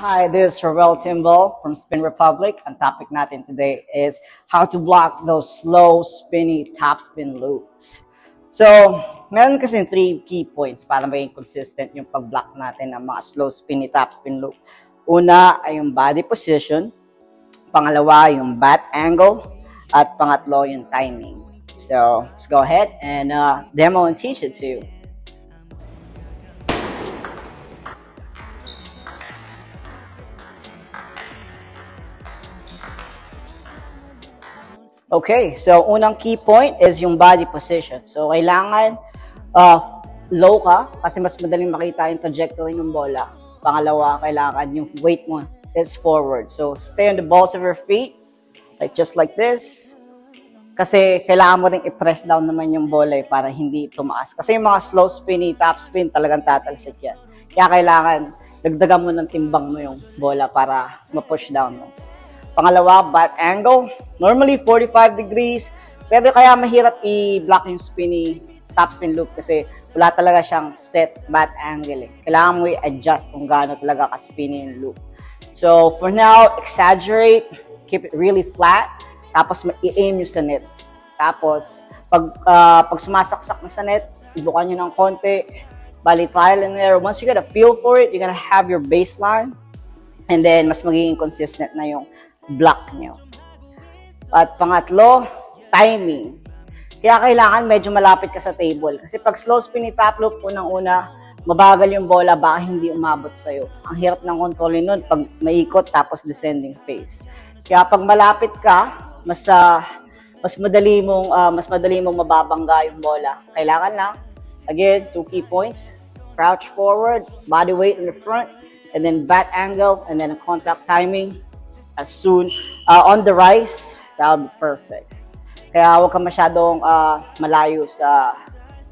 Hi, this is Ravel Timbal from Spin Republic. Ang topic natin today is how to block those slow, spinny topspin loops. So, meron kasi 3 key points para maging consistent yung pag-block natin ng mga slow, spinny topspin loop. Una ay yung body position. Pangalawa, yung bat angle. At pangatlo, yung timing. So, let's go ahead and demo and teach it to you. Okay, so unang key point is yung body position. So, kailangan low ka kasi mas madaling makita yung trajectory ng bola. Pangalawa, kailangan yung weight mo is forward. So, stay on the balls of your feet, like just like this. Kasi kailangan mo rin i-press down naman yung bola para hindi tumaas. Kasi yung mga slow spinny, top spin, talagang tatalsik yan. Kaya kailangan dagdagan mo ng timbang mo yung bola para ma-push down mo. Pangalawa, bat angle. Normally, 45 degrees. Pero kaya mahirap i-block yung spinny topspin loop kasi wala talaga siyang set bat angle. Kailangan mo i-adjust kung gaano talaga ka-spinny yung loop. So, for now, exaggerate. Keep it really flat. Tapos, i-aim nyo sa net. Tapos, pag sumasaksak na sa net, ibukan nyo ng konti. Bali, trial and error. Once you get a feel for it, you're gonna have your baseline. And then, mas magiging consistent na yung block nyo. At pangatlo, timing. Kaya kailangan medyo malapit ka sa table. Kasi pag slow spinny top loop, unang-una, mabagal yung bola, baka hindi umabot sa'yo. Ang hirap ng kontrolin nun pag maikot tapos descending phase. Kaya pag malapit ka, mas madali mong mababangga yung bola. Kailangan lang, again, 2 key points. Crouch forward, body weight in the front, and then bat angle, and then a contact timing. As soon, on the rise, that would be perfect. Kaya huwag ka masyadong malayo sa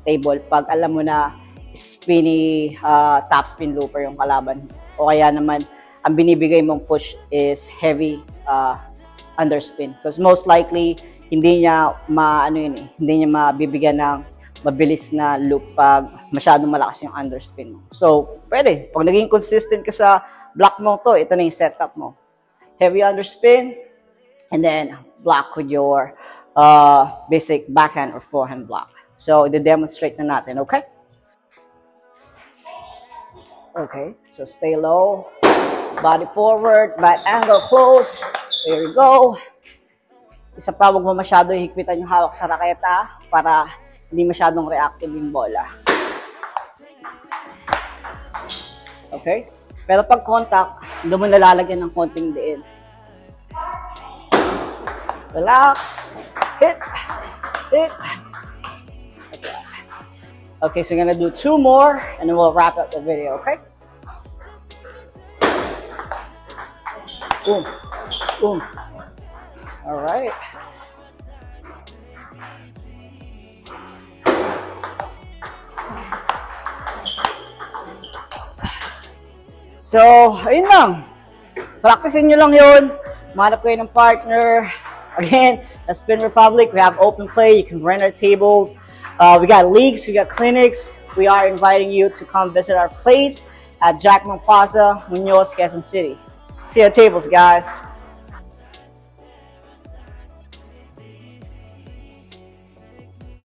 table pag alam mo na spinny topspin looper yung kalaban. O kaya naman, ang binibigay mong push is heavy underspin. Because most likely, hindi niya mabibigyan ng mabilis na loop pag masyadong malakas yung underspin mo. So, pwede. Pag naging consistent ka sa block mo to, ito na yung setup mo. Heavy underspin, and then block with your basic backhand or forehand block. So, i-demonstrate na natin, okay? Okay, so stay low, body forward, bat angle close. There you go. Isa pa, huwag mo masyado hihigpitan yung hawak sa raketa para hindi masyadong reactive yung bola. Okay? Pero pag contact, doon mo nalalagyan ng konting diin. Relax. Hit. Hit. Okay, so we're gonna do 2 more and then we'll wrap up the video, okay? Boom. Boom. All right. So, ayun lang. Practicein nyo lang yun. Manap kayo ng partner. Again, at Spin Republic, we have open play. You can rent our tables. We got leagues, we got clinics. We are inviting you to come visit our place at Jackman Plaza, Muñoz, Quezon City. See you at tables, guys.